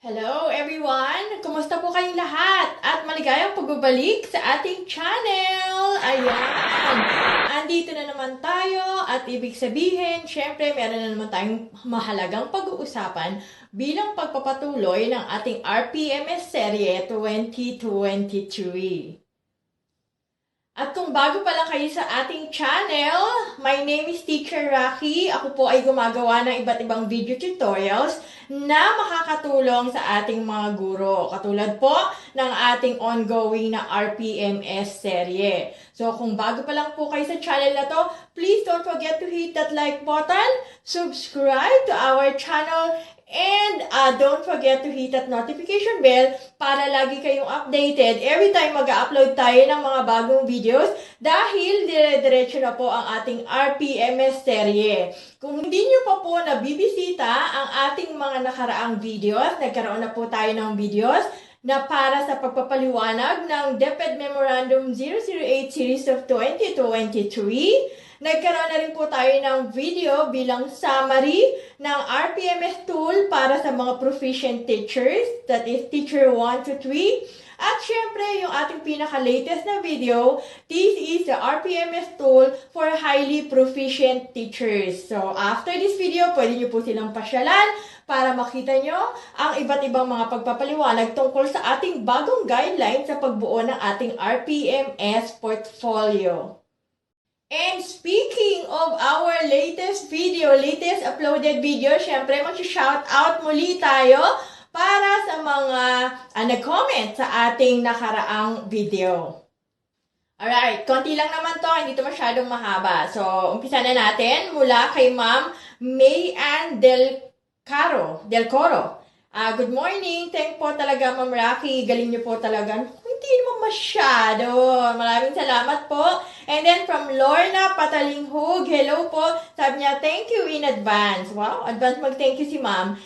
Hello everyone! Kumusta po kayong lahat? At maligayang pagbabalik sa ating channel! Ayan! Andito na naman tayo at ibig sabihin, syempre meron na naman tayong mahalagang pag-uusapan bilang pagpapatuloy ng ating RPMS serye 2023. At kung bago pa lang kayo sa ating channel, my name is Teacher Rocky. Ako po ay gumagawa ng iba't ibang video tutorials na makakatulong sa ating mga guro. Katulad po ng ating ongoing na RPMS serye. So kung bago pa lang po kayo sa channel na to, please don't forget to hit that like button, subscribe to our channel, and don't forget to hit that notification bell para lagi kayong updated every time mag-upload tayo ng mga bagong videos dahil dire-diretso na po ang ating RPMS serye. Kung hindi nyo pa po nabibisita ang ating mga nakaraang videos, nagkaroon na po tayo ng videos na para sa pagpapaliwanag ng DepEd Memorandum 008 Series of 2023. Nagkaroon na rin po tayo ng video bilang summary ng RPMS tool para sa mga proficient teachers, that is teacher 1 to 3. At syempre, yung ating pinaka-latest na video, this is the RPMS tool for highly proficient teachers. So, after this video, pwede nyo po silang pasyalan para makita nyo ang iba't ibang mga pagpapaliwanag tungkol sa ating bagong guideline sa pagbuo ng ating RPMS portfolio. And speaking of our latest uploaded video, syempre mag-shout out muli tayo para sa mga nag-comment sa ating nakaraang video. Alright, konti lang naman to, hindi to masyadong mahaba. So, umpisa na natin mula kay Ma'am May Ann Del Coro. Good morning. Thank po talaga, Ma'am Rocky. Galing niyo po talaga. Hindi naman masyado. Maraming salamat po. And then from Lorna Patalinghug, hello po. Sabi niya, thank you in advance. Wow, advance mag-thank you si Ma'am.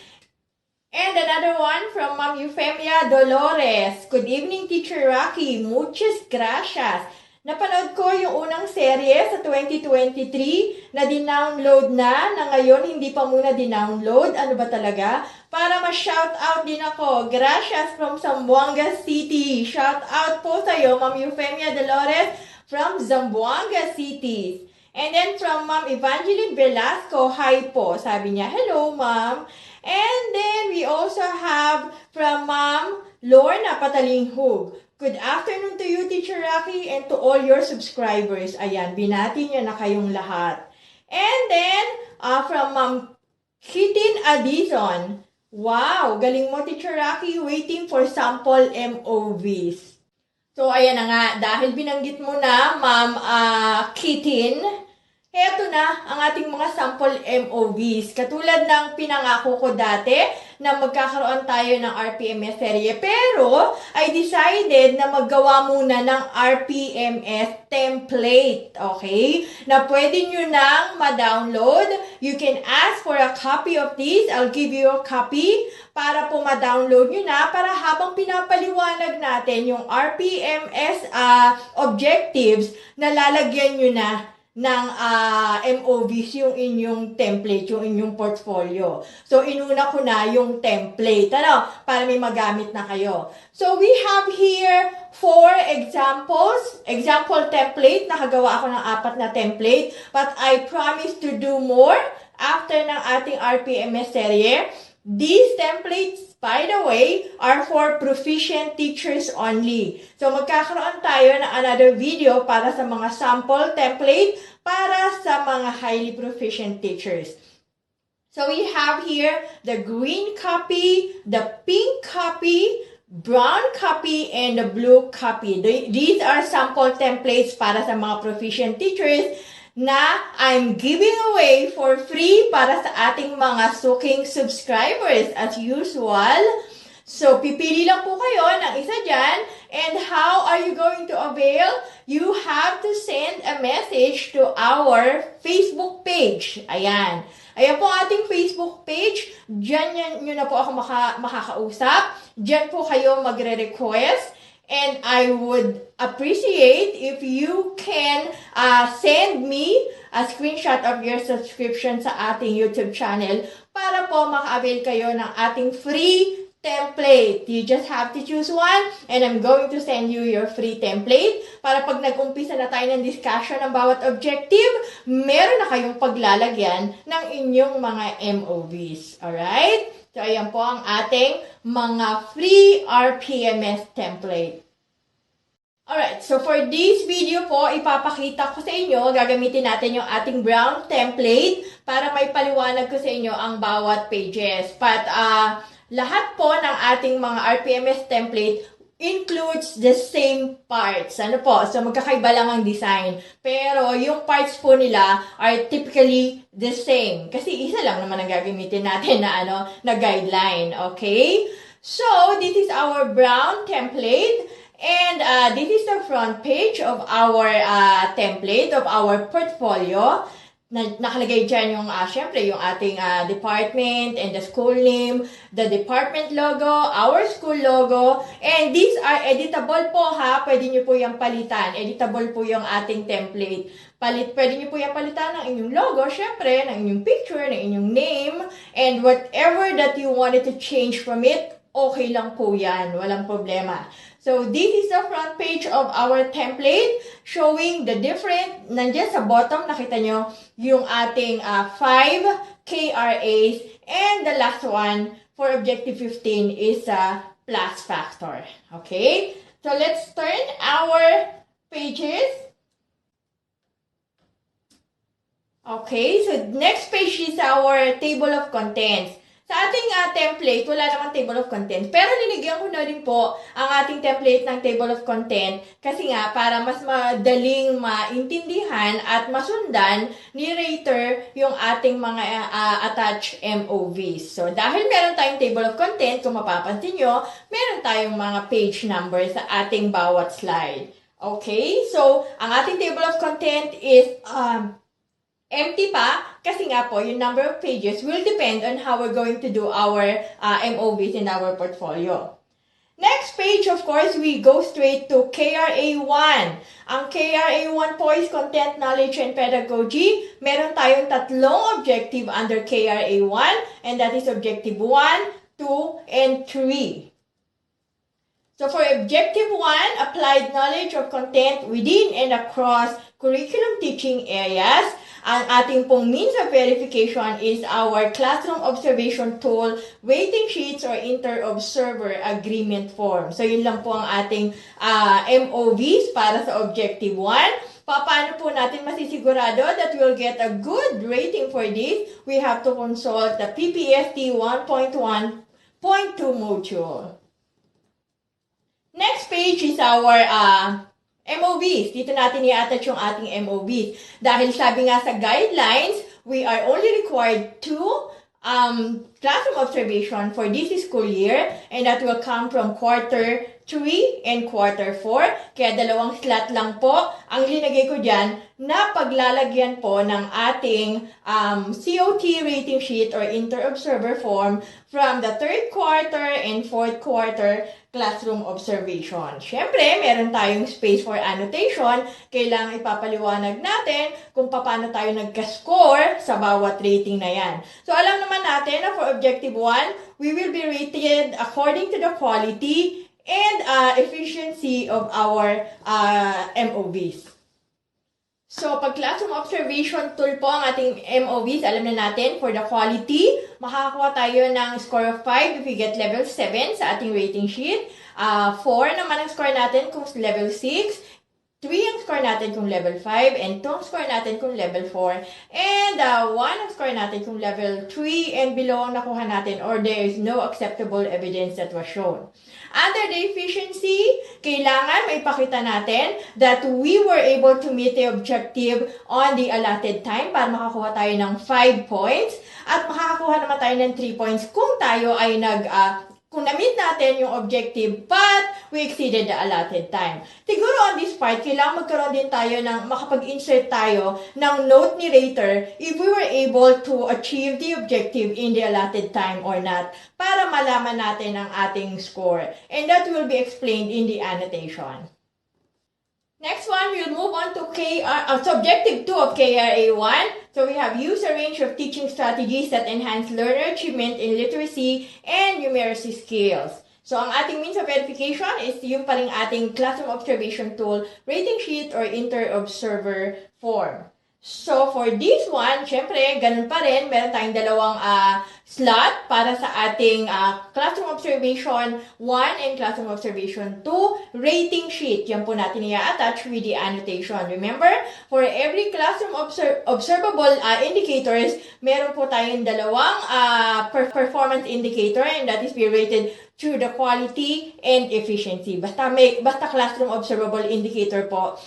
And another one from Ma'am Eufemia Dolores. Good evening, Teacher Rocky. Muchas gracias. Napanood ko yung unang serye sa 2023 na dinownload na ngayon hindi pa muna dinownload. Ano ba talaga? Para ma-shoutout din ako. Gracias from Zamboanga City. Shoutout po sa'yo, Ma'am Eufemia Dolores from Zamboanga City. And then from Ma'am Evangeline Velasco, hi po. Sabi niya, hello Ma'am. And then we also have from Ma'am Lorna Patalinghug. Good afternoon to you, Teacher Rocky, and to all your subscribers. Ayan, binati niya na kayong lahat. And then, from Ma'am Kitin Adison. Wow, galing mo, Teacher Rocky. Waiting for sample MOVs. So, ayan na nga. Dahil binanggit mo na, Ma'am Kitin, heto na ang ating mga sample MOVs. Katulad ng pinangako ko dati na magkakaroon tayo ng RPMS serye. Pero, I decided na maggawa muna ng RPMS template. Okay? Na pwede nyo nang ma-download. You can ask for a copy of this. I'll give you a copy para po ma-download nyo na para habang pinapaliwanag natin yung RPMS objectives, nalalagyan nyo na ng MOVs yung inyong template, yung inyong portfolio. So, inuna ko na yung template, para may magamit na kayo. So, we have here 4 examples. Example template, nakagawa ako ng 4 na template, but I promise to do more after ng ating RPMS serye. These templates, by the way, are for proficient teachers only. So, magkakaroon tayo ng another video para sa mga sample template para sa mga highly proficient teachers. So, we have here the green copy, the pink copy, brown copy, and the blue copy. These are sample templates para sa mga proficient teachers na I'm giving away for free para sa ating mga suking subscribers as usual. So, pipili lang po kayo ng isa dyan. And how are you going to avail? You have to send a message to our Facebook page. Ayan. Ayan po ating Facebook page. Diyan nyo na po ako makakausap. Diyan po kayo magre-request. And I would appreciate if you can send me a screenshot of your subscription sa ating YouTube channel para po maka-avail kayo ng ating free template. You just have to choose one and I'm going to send you your free template para pag nag-umpisa na tayo ng discussion ng bawat objective, meron na kayong paglalagyan ng inyong mga MOVs. Alright? So, ayan po ang ating mga free RPMS template. Alright, so for this video po, ipapakita ko sa inyo, gagamitin natin yung ating brown template para may paliwanag ko sa inyo ang bawat pages. But, lahat po ng ating mga RPMS template includes the same parts. Ano po? So, magkakaiba lang ang design. Pero, yung parts po nila are typically the same. Kasi isa lang naman ang gagamitin natin na guideline. Okay? So, this is our brown template. And this is the front page of our template, of our portfolio. Nakalagay dyan yung, syempre, yung ating department and the school name, the department logo, our school logo, and these are editable po ha, pwede nyo po yung palitan, editable po yung ating template. Pwede nyo po yung palitan ng inyong logo, syempre, ng inyong picture, ng inyong name, and whatever that you wanted to change from it, okay lang po yan, walang problema. So, this is the front page of our template showing the different, nandiyan sa bottom, nakita nyo, yung ating 5 KRAs, and the last one for Objective 15 is plus factor. Okay? So, let's turn our pages. Okay, so next page is our table of contents. Sa ating template, wala namang table of content. Pero linigyan ko na rin po ang ating template ng table of content kasi nga para mas madaling maintindihan at masundan ni Rater yung ating mga attached MOVs. So dahil meron tayong table of content, kung mapapansin nyo, meron tayong mga page number sa ating bawat slide. Okay? So ang ating table of content is empty pa, kasi nga po, yung number of pages will depend on how we're going to do our MOVs in our portfolio. Next page, of course, we go straight to KRA1. Ang KRA1 po is Content, Knowledge, and Pedagogy. Meron tayong tatlong objective under KRA1, and that is Objective 1, 2, and 3. So for Objective 1, Applied Knowledge of Content within and across curriculum teaching areas. Ang ating pong means of verification is our classroom observation tool, waiting sheets, or inter-observer agreement form. So, yun lang po ang ating MOVs para sa Objective 1. Paano po natin masisigurado that we'll get a good rating for this? We have to consult the PPST 1.1.2 module. Next page is our MOVs. Dito natin i-attach yung ating MOVs. Dahil sabi nga sa guidelines, we are only required 2 classroom observation for this school year, and that will come from quarter 3 and quarter 4. Kaya dalawang slot lang po ang linagay ko dyan na paglalagyan po ng ating COT rating sheet or inter-observer form from the 3rd quarter and 4th quarter classroom observation. Siyempre, meron tayong space for annotation. Kailangan ipapaliwanag natin kung paano tayo nagka-score sa bawat rating na yan. So, alam naman natin na for Objective 1, we will be rated according to the quality and efficiency of our MOVs. So, pag classroom observation tool po ang ating MOVs, alam na natin, for the quality, makakakuha tayo ng score of 5 if we get level 7 sa ating rating sheet. 4 naman ang score natin kung level 6. 3 ang score natin kung level 5. And 2 ang score natin kung level 4. And 1 ang score natin kung level 3 and below ang nakuha natin or there is no acceptable evidence that was shown. Under the efficiency, kailangan maipakita natin that we were able to meet the objective on the allotted time para makakuha tayo ng 5 points at makakakuha naman tayo ng 3 points kung tayo ay kung na-meet natin yung objective but we exceeded the allotted time. Siguro on this part, kailangan magkaroon din tayo ng makapag-insert tayo ng note ni Rater if we were able to achieve the objective in the allotted time or not para malaman natin ang ating score. And that will be explained in the annotation. Next one, we'll move on to Objective 2 of KRA1. So we have use a range of teaching strategies that enhance learner achievement in literacy and numeracy skills. So ang ating means of verification is yung paling ating classroom observation tool, rating sheet, or inter-observer form. So, for this one, syempre, ganun pa rin. Meron tayong dalawang slot para sa ating classroom observation 1 and classroom observation 2 rating sheet. Yan po natin i-attach with the annotation. Remember, for every classroom observable indicators, meron po tayong dalawang performance indicator, and that is be rated through the quality and efficiency. Basta classroom observable indicator po,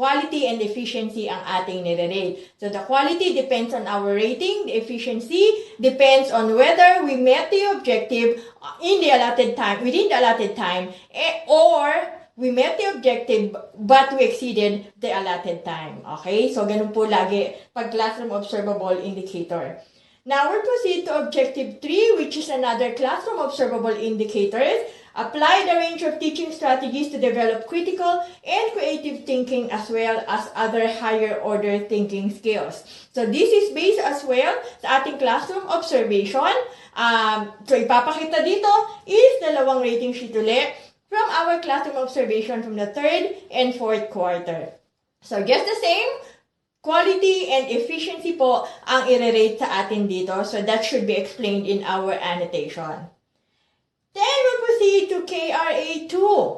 quality and efficiency ang ating nire-rate. So the quality depends on our rating, the efficiency depends on whether we met the objective within the allotted time, or we met the objective but we exceeded the allotted time. Okay? So ganun po lagi pag classroom observable indicator. Now we'll proceed to objective 3, which is another classroom observable indicators. Apply the range of teaching strategies to develop critical and creative thinking as well as other higher order thinking skills. So this is based as well sa ating classroom observation. So ipapakita dito is dalawang rating sheet ulit from our classroom observation from the 3rd and 4th quarter. So just the same, quality and efficiency po ang i-rate sa atin dito. So that should be explained in our annotation. Then we'll proceed to KRA2.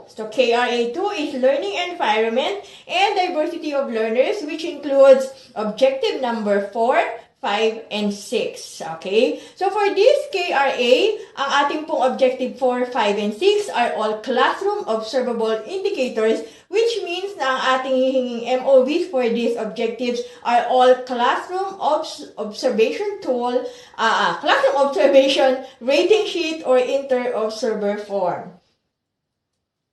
So KRA2 is learning environment and diversity of learners, which includes objective number 4, 5, and 6. Okay? So for this KRA, ang ating pong objective 4, 5, and 6 are all classroom observable indicators, which means na ang ating hihinging MOVs for these objectives are all classroom observation tool, classroom observation, rating sheet, or inter-observer form.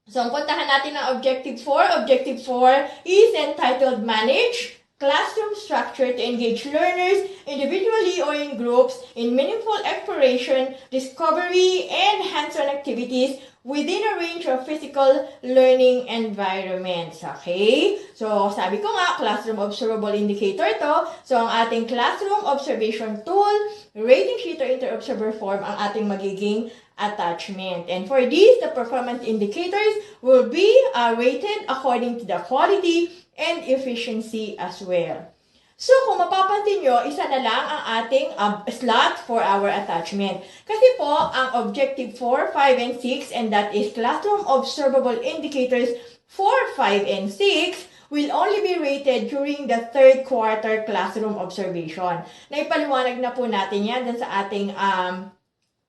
So, ang puntahan natin ng objective 4. Objective 4 is entitled Manage Classroom Structure to Engage Learners individually or in groups in meaningful exploration, discovery, and hands-on activities within a range of physical learning environments. Okay? So, sabi ko nga, classroom observable indicator to. So, ang ating classroom observation tool, rating sheet or inter-observer form ang ating magiging attachment. And for these, the performance indicators will be rated according to the quality and efficiency as well. So, kung mapapansin nyo, isa na lang ang ating slot for our attachment. Kasi po, ang objective 4, 5, and 6, and that is classroom observable indicators 4, 5, and 6, will only be rated during the 3rd quarter classroom observation. Naipaliwanag na po natin yan dun sa ating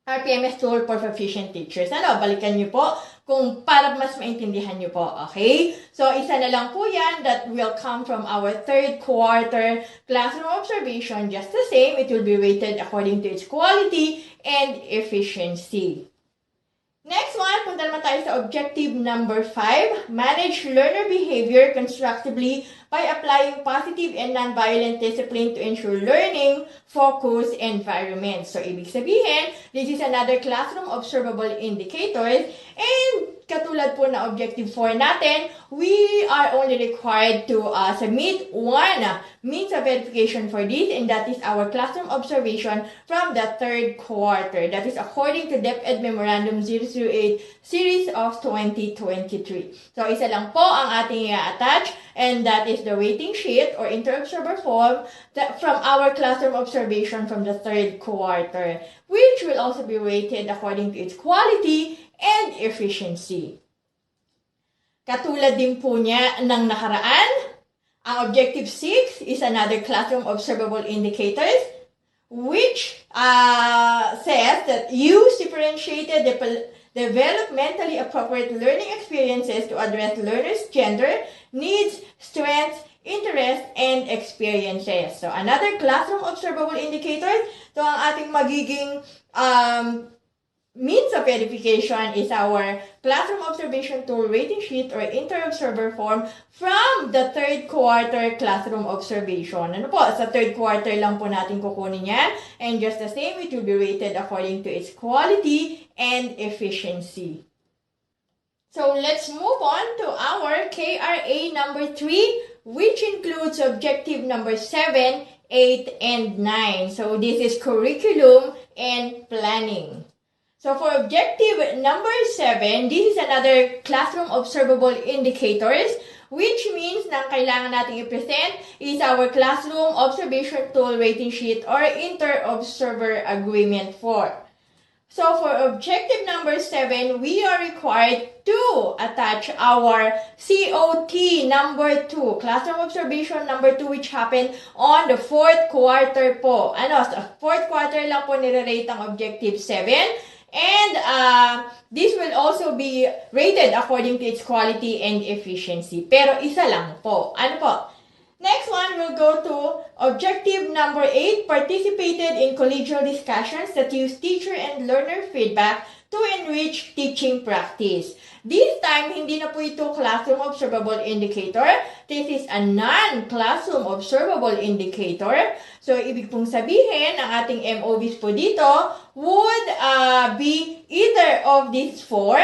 RPMS tool for Proficient teachers. Balikan nyo po kung para mas maintindihan nyo po, okay? So, isa na lang po yan that will come from our 3rd quarter classroom observation. Just the same, it will be rated according to its quality and efficiency. Next one, punta naman tayo sa objective number 5. Manage learner behavior constructively by applying positive and non-violent discipline to ensure learning, focus, environment. So, ibig sabihin, this is another classroom observable indicators. And katulad po na objective 4 natin, we are only required to submit one means of verification for this, and that is our classroom observation from the 3rd quarter. That is according to DepEd Memorandum 008 Series of 2023. So, isa lang po ang ating i-attach, and that is the rating sheet or inter-observer form from our classroom observation from the 3rd quarter, which will also be rated according to its quality and efficiency. Katulad din po niya ng nakaraan, ang objective 6 is another classroom observable indicators, which says that use differentiated developmentally appropriate learning experiences to address learners' gender, needs, strengths, interests, and experiences. So, another classroom observable indicators. So, ang ating magiging means of verification is our classroom observation tool, rating sheet, or inter-observer form from the 3rd quarter classroom observation. Ano po? Sa 3rd quarter lang po natin kukunin yan. And just the same, it will be rated according to its quality and efficiency. So, let's move on to our KRA number 3, which includes objective number 7, 8, and 9. So this is curriculum and planning. So for objective number 7, this is another classroom observable indicators, which means na kailangan natin i-present is our classroom observation tool rating sheet or inter-observer agreement form. So for objective number 7, we are required to attach our COT number 2, classroom observation number 2, which happened on the 4th quarter po. Sa 4th quarter lang po nire-rate ang objective 7. And this will also be rated according to its quality and efficiency. Pero isa lang po. Ano po? Next one, we'll go to objective number 8, participated in collegial discussions that use teacher and learner feedback to enrich teaching practice. This time, hindi na po ito classroom observable indicator. This is a non-classroom observable indicator. So, ibig pong sabihin, ang ating MOVs po dito would be either of these four: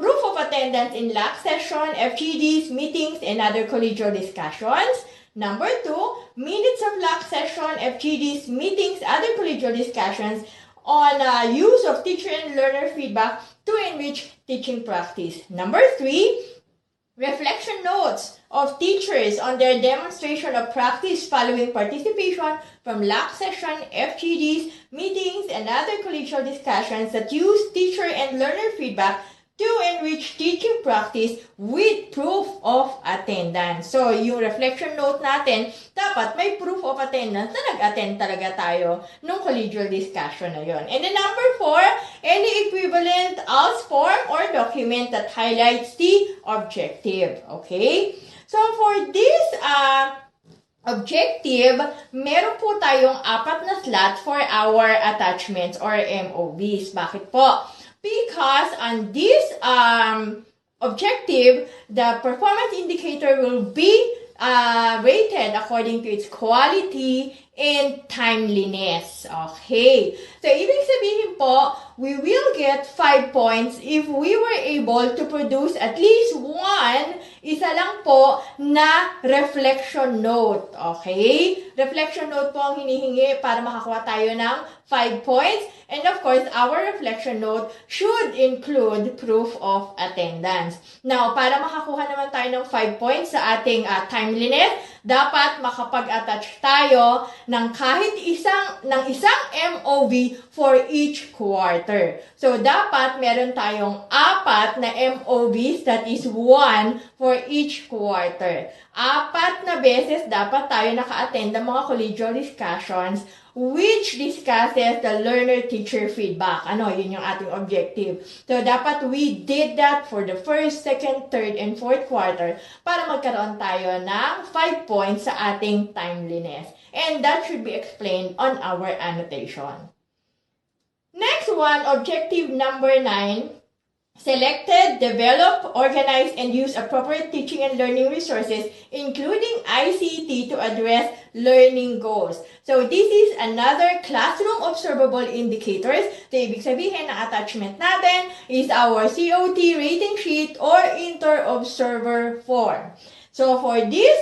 proof of attendance in LAC session, FGDs, meetings, and other collegial discussions. Number 2, minutes of LAC session, FGDs, meetings, other collegial discussions on use of teacher and learner feedback to enrich teaching practice. Number 3, reflection notes of teachers on their demonstration of practice following participation from LAC session, FGDs, meetings, and other collegial discussions that use teacher and learner feedback to enrich teaching practice with proof of attendance. So, yung reflection note natin, dapat may proof of attendance na nag-attend talaga tayo nung collegial discussion na yon. And then number 4, any equivalent else form or document that highlights the objective. Okay? So, for this objective, meron po tayong 4 na slot for our attachments or MOVs. Bakit po? Because on this objective, the performance indicator will be rated according to its quality and timeliness. Okay. So, ibig sabihin po, we will get 5 points if we were able to produce at least isa lang po na reflection note. Okay? Reflection note po ang hinihingi para makakuha tayo ng 5 points. And of course, our reflection note should include proof of attendance. Now, para makakuha naman tayo ng 5 points sa ating timeliness, dapat makapag-attach tayo ng kahit isang MOV for each quarter. So, dapat meron tayong 4 na MOVs, that is 1 for each quarter. 4 na beses dapat tayo naka-attend ng mga collegial discussions which discusses the learner-teacher feedback. Yun yung ating objective. So, dapat we did that for the 1st, 2nd, 3rd, and 4th quarter para magkaroon tayo ng 5 points sa ating timeliness. And that should be explained on our annotation. Next one, objective number 9. Selected, develop, organize, and use appropriate teaching and learning resources, including ICT, to address learning goals. So, this is another classroom observable indicators. So, ibig sabihin na attachment natin is our COT rating sheet or inter-observer form. So, for this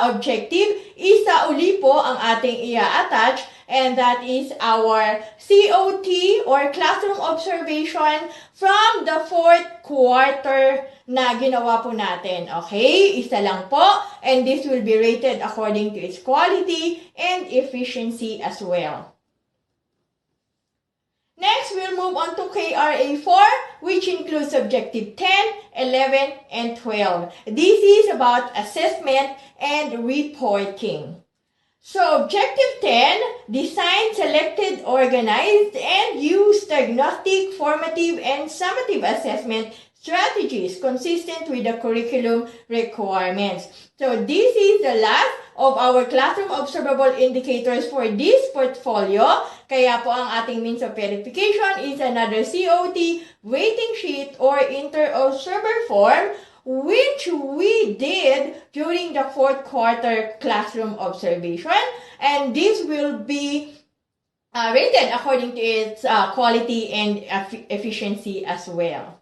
objective, isa uli po ang ating i-attach, and that is our COT or classroom observation from the 4th quarter na ginawa po natin. Okay? Isa lang po, and this will be rated according to its quality and efficiency as well. Next, we'll move on to KRA4, which includes objective 10, 11, and 12. This is about assessment and reporting. So, objective 10, design, selected, organized, and use diagnostic, formative, and summative assessment strategies consistent with the curriculum requirements. So, this is the last of our classroom observable indicators for this portfolio. Kaya po ang ating means of verification is another COT, rating sheet, or inter-observer form, which we did during the 4th quarter classroom observation. And this will be rated according to its quality and efficiency as well.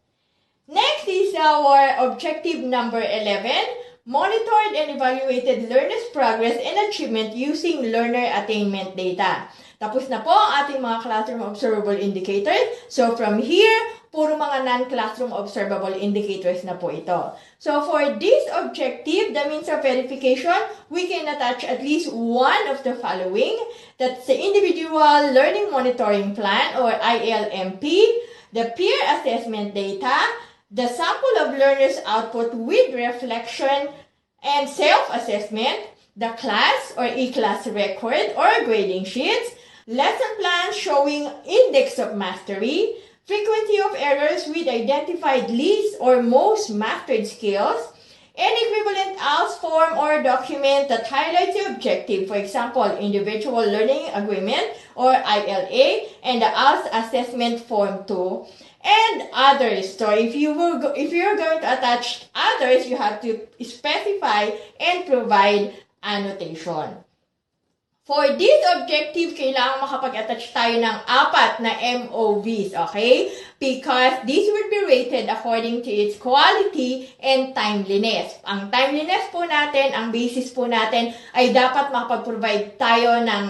Next is our objective number 11, monitored and evaluated learners' progress and achievement using learner attainment data. Tapos na po ang ating mga classroom observable indicators. So from here, puro mga non-classroom observable indicators na po ito. So for this objective, the means of verification, we can attach at least one of the following. That's the Individual Learning Monitoring Plan or ILMP, the peer assessment data, the sample of learners' output with reflection and self-assessment, the class or e-class record or grading sheets, lesson plans showing index of mastery, frequency of errors with identified least or most mastered skills, an equivalent ALS form or document that highlights the objective, for example, Individual Learning Agreement or ILA, and the ALS Assessment Form 2, and others. So if you're going to attach others, you have to specify and provide annotation. For this objective, kailangan makapag-attach tayo ng 4 na MOVs, okay? Because this will be rated according to its quality and timeliness. Ang timeliness po natin, ang basis po natin, ay dapat makapag-provide tayo ng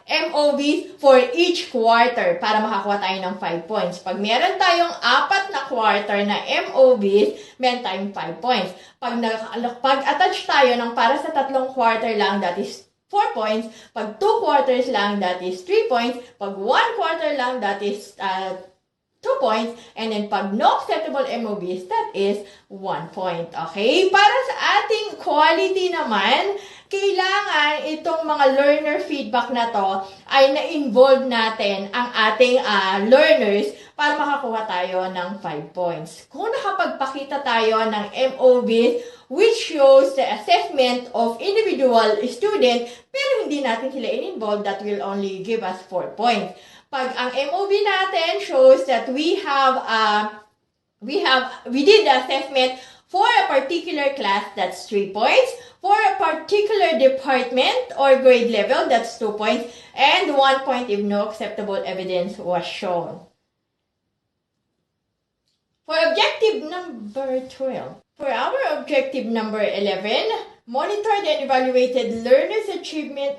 MOVs for each quarter para makakuha tayo ng 5 points. Pag meron tayong 4 na quarter na MOVs, meron tayong 5 points. Pag attach tayo ng para sa 3 quarter lang, that is 4 points. Pag 2 quarters lang, that is 3 points. Pag 1 quarter lang, that is 2 points. And then pag no acceptable MOVs, that is 1 point. Okay? Para sa ating quality naman, kailangan itong mga learner feedback na to ay na-involve natin ang ating learners para makakuha tayo ng 5 points. Kung nakapagpakita tayo ng MOVs which shows the assessment of individual student pero hindi natin sila in-involve, that will only give us 4 points. Pag ang MOV natin shows that we did the assessment for a particular class, that's 3 points. For a particular department or grade level, that's 2 points. And 1 point if no acceptable evidence was shown. For objective number 12. For our objective number 11, monitored and evaluated learners'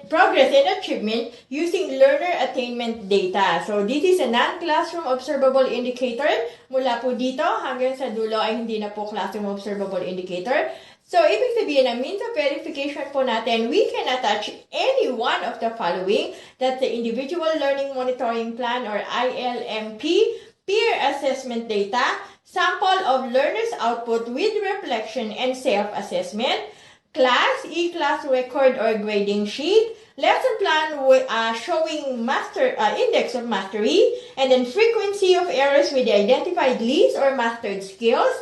progress and achievement using learner attainment data. So this is a non-classroom observable indicator. Mula po dito hanggang sa dulo ay hindi na po classroom observable indicator. So ibig sabihin, ang means of verification po natin, we can attach any one of the following. That's the Individual Learning Monitoring Plan or ILMP, peer assessment data, sample of learners' output with reflection and self-assessment, class, e-class record or grading sheet, lesson plan showing index of mastery, and then frequency of errors with the identified least or mastered skills.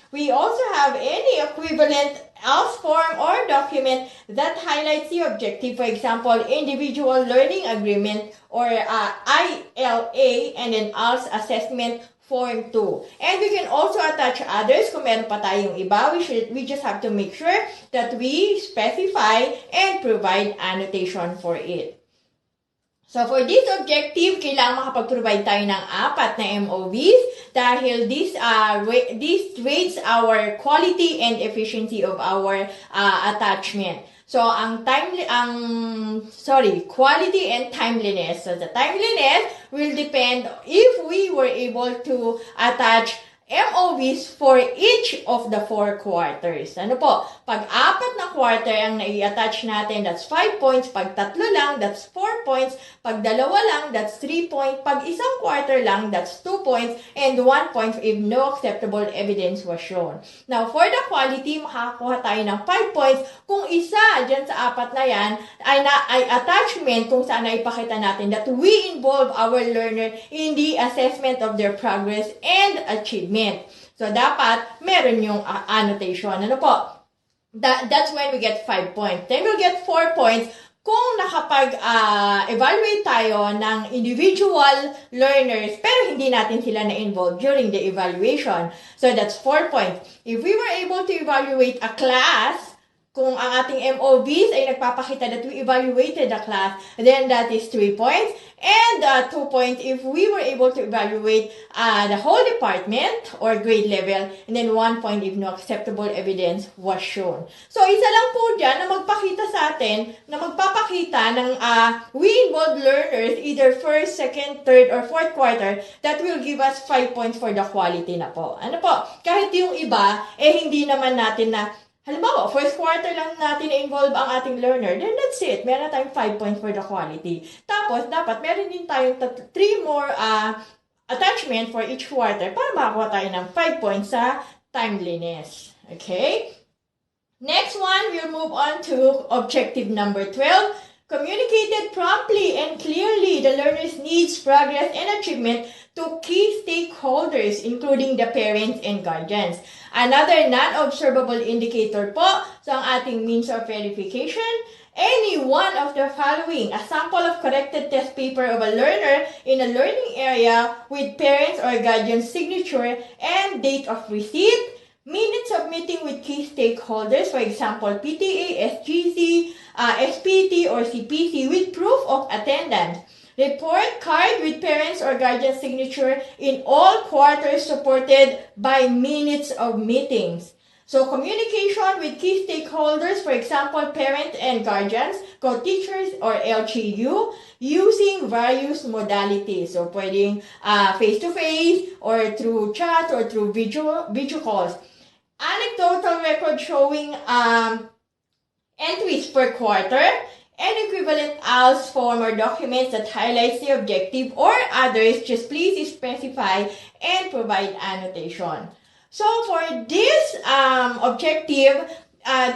We also have any equivalent ALS form or document that highlights the objective, for example, Individual Learning Agreement or ILA, and then ALS Assessment Form 2. And we can also attach others kung meron pa tayong iba. We just have to make sure that we specify and provide annotation for it. So for this objective, kailangan makapag-provide tayo ng 4 na MOVs dahil this rates our quality and efficiency of our attachment. So quality and timeliness. So the timeliness will depend if we were able to attach MOVs for each of the 4 quarters. Ano po? Pag 4 na quarter ang nai-attach natin, that's 5 points. Pag 3 lang, that's 4 points. Pag 2 lang, that's 3 points. Pag 1 quarter lang, that's 2 points. And 1 point if no acceptable evidence was shown. Now, for the quality, makakakuha tayo ng 5 points kung isa dyan sa 4 na yan ay attachment kung saan ipakita natin that we involve our learner in the assessment of their progress and achievement. So, dapat meron yung annotation. Ano po? That's when we get 5 points. Then we'll get 4 points kung nakapag-evaluate tayo ng individual learners pero hindi natin sila na-involve during the evaluation. So, that's 4 points. If we were able to evaluate a class, Kung ang ating MOVs ay nagpapakita that we evaluated the class, then that is 3 points. And 2 points if we were able to evaluate the whole department or grade level. And then 1 point if no acceptable evidence was shown. So, isa lang po dyan na magpakita sa atin, na magpapakita ng we involved learners either first, second, third, or fourth quarter that will give us 5 points for the quality na po. Ano po? Kahit yung iba, hindi naman natin na halimbawa, first quarter lang natin na-involve ang ating learner, then that's it. Meron tayong 5 points for the quality. Tapos, dapat meron din tayong 3 more attachment for each quarter para makakuha tayo ng 5 points sa timeliness. Okay? Next one, we'll move on to objective number 12. Communicated promptly and clearly the learner's needs, progress, and achievement to key stakeholders, including the parents and guardians. Another non-observable indicator po sa ating means of verification, any one of the following: a sample of corrected test paper of a learner in a learning area with parents or guardian's signature and date of receipt, minutes of meeting with key stakeholders, for example, PTA, SGC, SPT, or CPC with proof of attendance. Report card with parents or guardian signature in all quarters supported by minutes of meetings. So, communication with key stakeholders, for example, parent and guardians, co-teachers, or LGU, using various modalities. So, pwedeng face-to-face, or through chat, or through video calls. Anecdotal record showing entries per quarter, and equivalent ALS form or documents that highlights the objective or others, just please specify and provide annotation. So for this objective,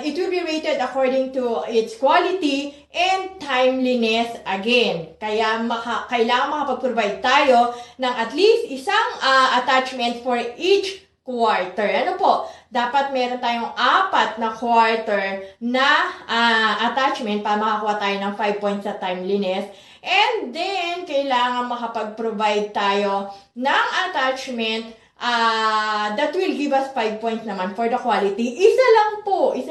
it will be rated according to its quality and timeliness again. Kaya kailangan makapag-provide tayo ng at least isang attachment for each quarter. Ano po? Dapat meron tayong 4 na quarter na attachment para makakuha tayo ng 5 points sa timeliness. And then, kailangan makapag-provide tayo ng attachment that will give us 5 points naman for the quality. Isa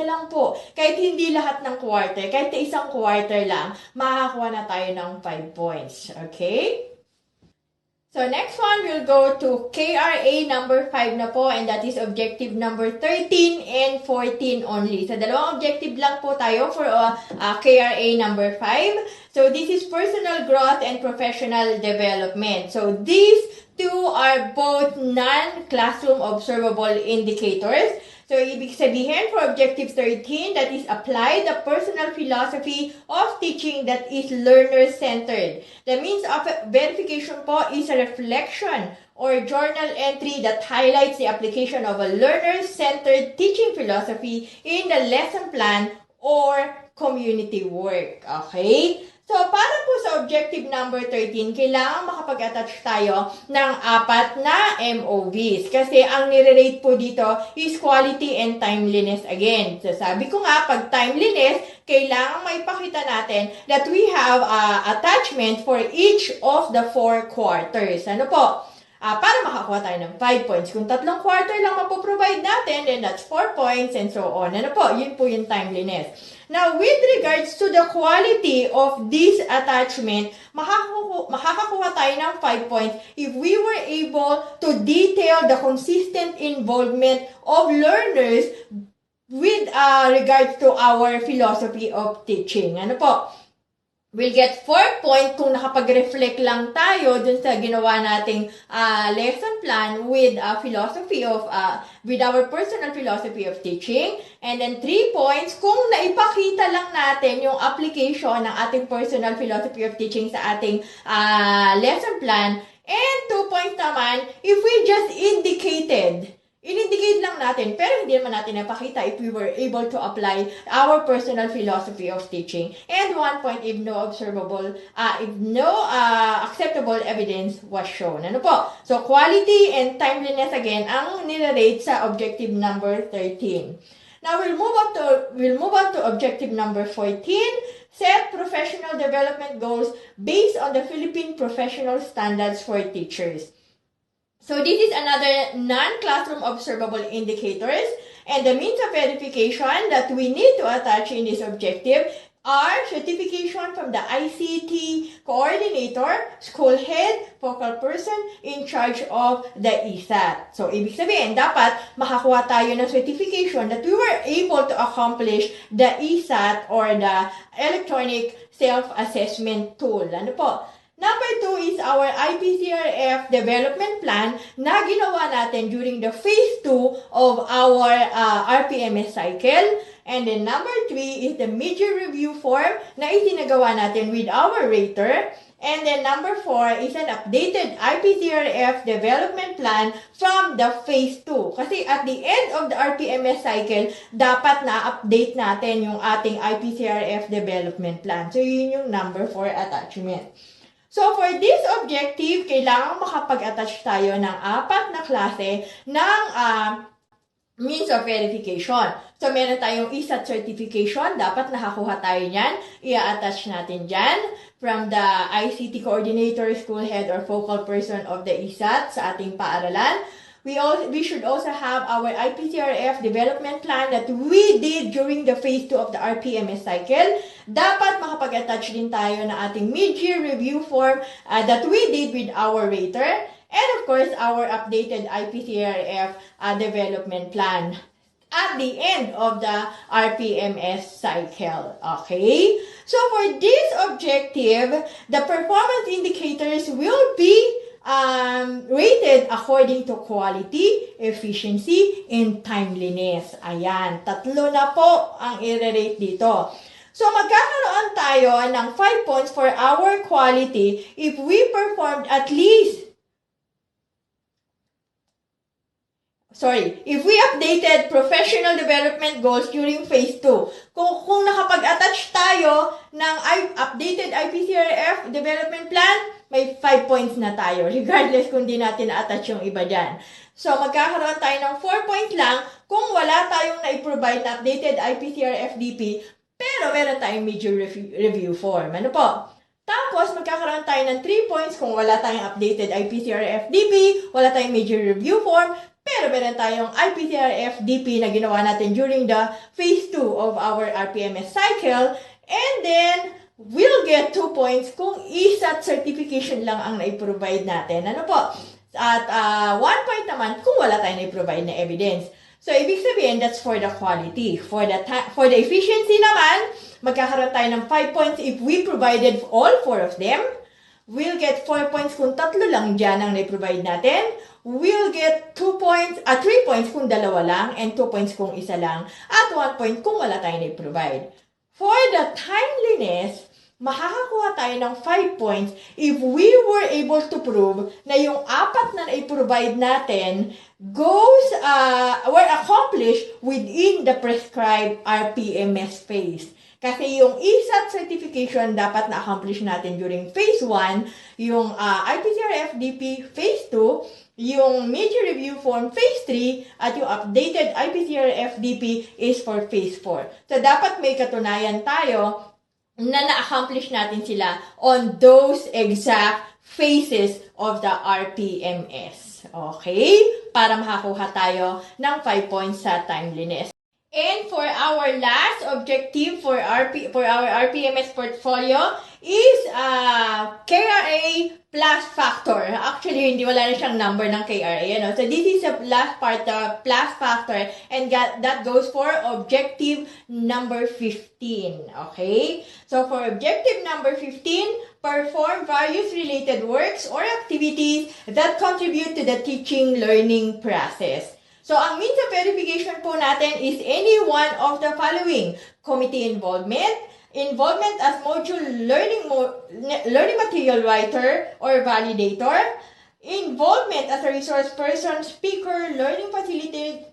lang po. Kahit hindi lahat ng quarter, kahit isang quarter lang, makakuha na tayo ng 5 points. Okay? So, next one, we'll go to KRA number 5 na po, and that is objective number 13 and 14 only. So, dalawang objective lang po tayo for KRA number 5. So, this is personal growth and professional development. So, these two are both non-classroom observable indicators. So, ibig sabihin for objective 13, that is apply the personal philosophy of teaching that is learner-centered. The means of verification po is a reflection or journal entry that highlights the application of a learner-centered teaching philosophy in the lesson plan or community work. Okay? So, para po sa objective number 13, kailangan makapag-attach tayo ng 4 na MOVs. Kasi ang nire-rate po dito is quality and timeliness again. So, sabi ko nga, pag timeliness, kailangan maipakita natin that we have attachment for each of the 4 quarters. Ano po? Para makakuha tayo ng 5 points. Kung 3 quarter lang mapoprovide natin, then that's 4 points and so on. Ano po? Yun po yung timeliness. Now, with regards to the quality of this attachment, makakakuha tayo ng 5 points if we were able to detail the consistent involvement of learners with regards to our philosophy of teaching. Ano po? We'll get 4 points kung nakapag-reflect lang tayo dun sa ginawa nating lesson plan with philosophy of with our personal philosophy of teaching. And then 3 points kung naipakita lang natin yung application ng ating personal philosophy of teaching sa ating lesson plan. And 2 points naman if we just indicate lang natin, pero hindi naman natin napakita if we were able to apply our personal philosophy of teaching. And 1 point if no acceptable evidence was shown. Ano po? So, quality and timeliness again ang nire-rate sa objective number 13. Now, we'll move on to objective number 14. Set professional development goals based on the Philippine Professional Standards for Teachers. So, this is another non-classroom observable indicators. And the means of verification that we need to attach in this objective are certification from the ICT coordinator, school head, focal person in charge of the ESAT. So, ibig sabihin, dapat makakuha tayo ng certification that we were able to accomplish the ESAT or the electronic self-assessment tool. Ano po? Number 2 is our IPCRF development plan na ginawa natin during the phase 2 of our RPMS cycle. And then number 3 is the major review form na itinagawa natin with our rater. And then number 4 is an updated IPCRF development plan from the phase 2. Kasi at the end of the RPMS cycle, dapat na-update natin yung ating IPCRF development plan. So yun yung number 4 attachment. So for this objective, kailangan makapag-attach tayo ng 4 na klase ng means of verification. So, meron tayong ESAT certification. Dapat nakakuha tayo niyan. I-attach natin dyan from the ICT coordinator, school head, or focal person of the ESAT sa ating paaralan. We should also have our IPCRF development plan that we did during the phase 2 of the RPMS cycle. Dapat makapag-attach din tayo ng ating mid-year review form that we did with our rater. And of course, our updated IPCRF development plan at the end of the RPMS cycle. Okay? So for this objective, the performance indicators will be rated according to quality, efficiency, and timeliness. Ayan, 3 na po ang i-rate dito. So, magkakaroon tayo ng 5 points for our quality if we performed at least if we updated professional development goals during phase 2. Kung nakapag-attach tayo ng updated IPCRF development plan, may 5 points na tayo, regardless kung di natin na-attach yung iba dyan. So, magkakaroon tayo ng 4 points lang kung wala tayong na-provide na updated IPCRF DP, pero meron tayong major review form. Ano po? Tapos, magkakaroon tayo ng 3 points kung wala tayong updated IPCRF DP, wala tayong major review form, pero meron tayong IPCRF DP na ginawa natin during the phase 2 of our RPMS cycle. And then, we'll get 2 points kung ESAT certification lang ang na-provide natin. Ano po? At 1 point naman kung wala tayong na-provide na evidence. So, ibig sabihin, that's for the quality. For the efficiency naman, magkakaroon tayo ng 5 points if we provided all 4 of them. We'll get 4 points kung 3 lang dyan ang na-provide natin. We'll get 3 points kung 2 lang, and 2 points kung 1 lang, at 1 point kung wala tayong na-provide. For the timeliness, makakakuha tayo ng 5 points if we were able to prove na yung 4 na na-provide natin were accomplished within the prescribed RPMS phase. Kasi yung ESAT certification dapat na-accomplish natin during phase 1, yung IPCRF DP phase 2, yung major review form phase 3, at yung updated IPCRF DP is for phase 4. So, dapat may katunayan tayo na na-accomplish natin sila on those exact phases of the RPMS. Okay? Para makakuha tayo ng 5 points sa timeliness. And for our last objective for our RPMS portfolio is KRA plus factor. Actually, wala na siyang number ng KRA. Ano? So, this is the last part, the plus factor. And that goes for objective number 15. Okay? So, for objective number 15, perform various related works or activities that contribute to the teaching-learning process. So, ang means of verification po natin is any one of the following: committee involvement as module learning material writer or validator, involvement as a resource person, speaker, learning facilitator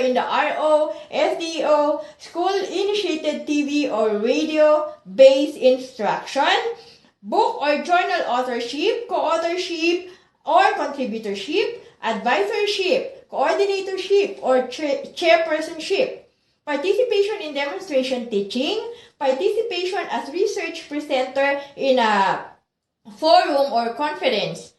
in the RO, SDO, school-initiated TV or radio-based instruction, book or journal authorship, co-authorship, or contributorship, advisorship, coordinatorship, or chairpersonship, participation in demonstration teaching, participation as research presenter in a forum or conference,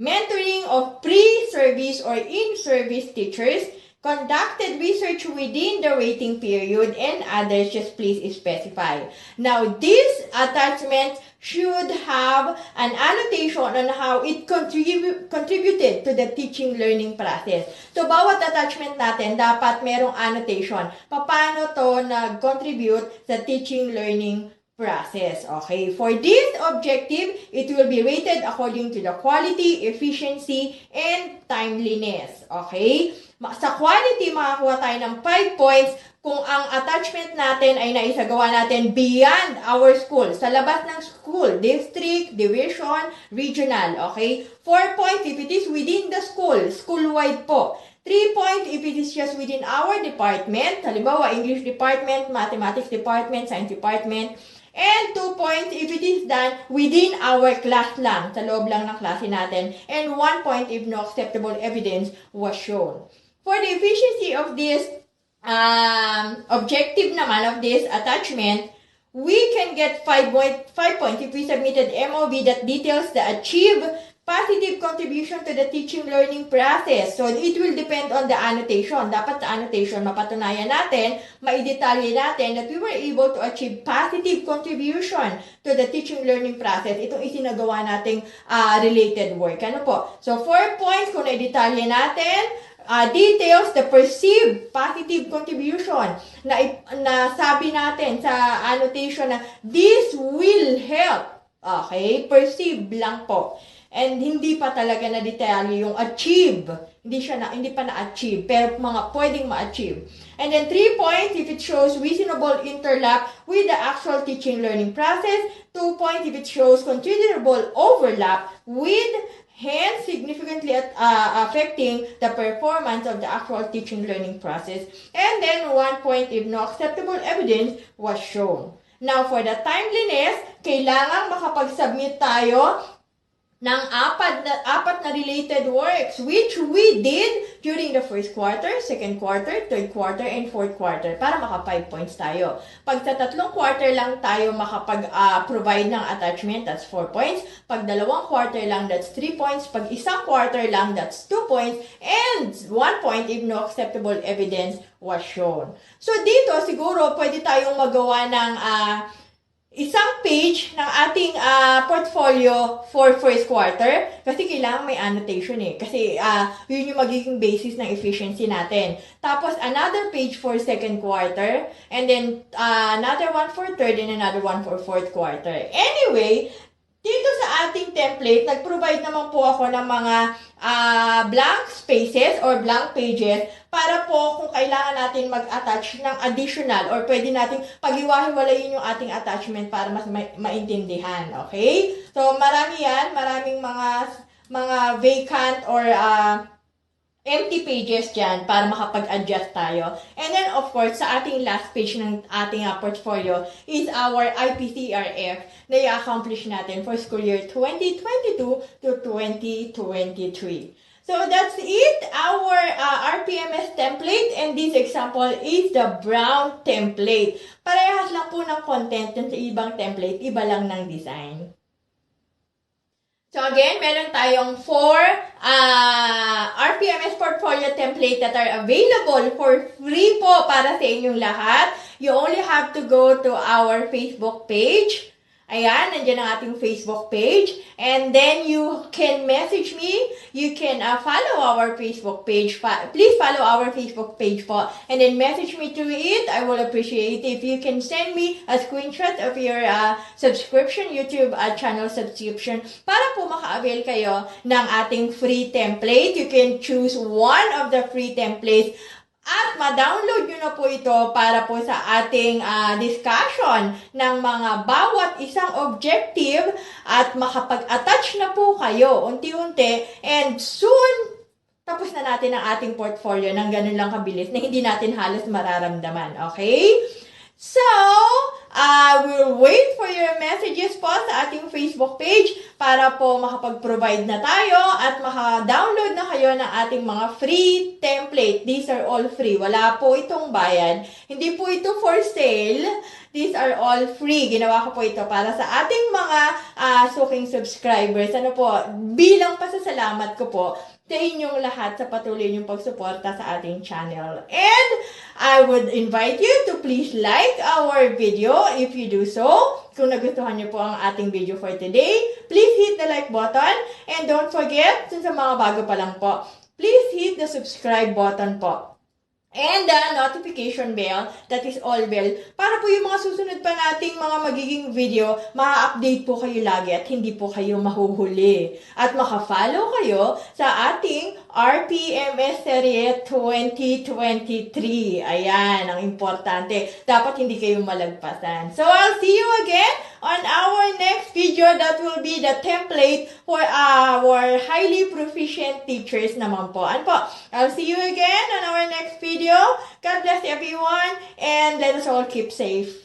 mentoring of pre-service or in-service teachers, conducted research within the rating period, and others, just please specify. Now, this attachment should have an annotation on how it contributed to the teaching learning process. So, bawat attachment natin, dapat merong annotation. Paano to nag-contribute sa teaching learning process. Okay, for this objective, it will be rated according to the quality, efficiency, and timeliness. Okay? Sa quality, makakuha tayo ng 5 points kung ang attachment natin ay naisagawa natin beyond our school, sa labas ng school, district, division, regional. Okay? 4 points if it is within the school, school-wide po. 3 points if it is just within our department, halimbawa English department, mathematics department, science department. And 2 points if it is done within our class lang, sa loob lang ng klase natin. And 1 point if no acceptable evidence was shown. For the efficiency of this objective naman of this attachment, we can get 5 points if we submitted MOV that details the achieved positive contribution to the teaching learning process. So, it will depend on the annotation. Dapat sa annotation, mapatunayan natin, maidetalye natin that we were able to achieve positive contribution to the teaching learning process. Itong isinagawa nating related work. Ano po? So, 4 points kung naidetalye natin. Details the perceived positive contribution na sabi natin sa annotation na this will help. Okay? Perceive lang po. And hindi pa talaga na detalye yung achieve. Hindi pa na-achieve, pero mga pwedeng ma-achieve. And then 3 points if it shows reasonable interlap with the actual teaching learning process. 2 points if it shows considerable overlap with hence significantly affecting the performance of the actual teaching learning process. And then 1 point if no acceptable evidence was shown. Now, for the timeliness, kailangan makapag-submit tayo ng apat na related works which we did during the first quarter, second quarter, third quarter, and fourth quarter para maka 5 points tayo. Pag sa tatlong quarter lang tayo makapag-provide ng attachment, that's 4 points. Pag dalawang quarter lang, that's 3 points. Pag isang quarter lang, that's 2 points. And 1 point if no acceptable evidence was shown. So dito, siguro pwede tayong magawa ng isang page ng ating portfolio for first quarter kasi kailangan may annotation kasi yun yung magiging basis ng efficiency natin. Tapos another page for second quarter and then another one for third and another one for fourth quarter. Anyway, dito sa ating template, nag-provide naman po ako ng mga blank spaces or blank pages para po kung kailangan natin mag-attach ng additional or pwede natin paghiwa-hiwalayin yung ating attachment para mas maintindihan. Okay? So, marami yan. Maraming mga vacant or empty pages dyan para makapag-adjust tayo. And then, of course, sa ating last page ng ating portfolio is our IPCRF na i-accomplish natin for school year 2022 to 2023. So, that's it. Our RPMS template and this example is the brown template. Parehas lang po ng content dun sa ibang template, iba lang ng design. So again, meron tayong 4 RPMS portfolio template that are available for free po para sa inyong lahat. You only have to go to our Facebook page. Ayan, nandiyan ang ating Facebook page. And then you can message me. You can follow our Facebook page. Please follow our Facebook page po. And then message me through it. I will appreciate it if you can send me a screenshot of your subscription, YouTube channel subscription para po maka-avail kayo ng ating free template. You can choose one of the free templates. At ma-download nyo na po ito para po sa ating discussion ng mga bawat isang objective at makapag-attach na po kayo unti-unti and soon tapos na natin ang ating portfolio ng ganun lang kabilis na hindi natin halos mararamdaman. Okay? So, we'll wait for your messages po sa ating Facebook page para po makapag-provide na tayo at maka-download na kayo ng ating mga free template. These are all free. Wala po itong bayad. Hindi po ito for sale. These are all free. Ginawa ko po ito para sa ating mga suking subscribers. Ano po, bilang pasasalamat ko po sa inyong lahat sa patuloy niyong pagsuporta sa ating channel. And I would invite you to please like our video if you do so. Kung nagustuhan niyo po ang ating video for today, please hit the like button. And don't forget, sa mga bago pa lang po, please hit the subscribe button po. And the notification bell, that is all bell, para po yung mga susunod pa nating mga magiging video, ma-update po kayo lagi at hindi po kayo mahuhuli. At maka-follow kayo sa ating RPMS Serie 2023. Ayan, ang importante. Dapat hindi kayo malagpasan. So, I'll see you again on our next video. That will be the template for our highly proficient teachers naman po. And po, I'll see you again on our next video. God bless everyone and let us all keep safe.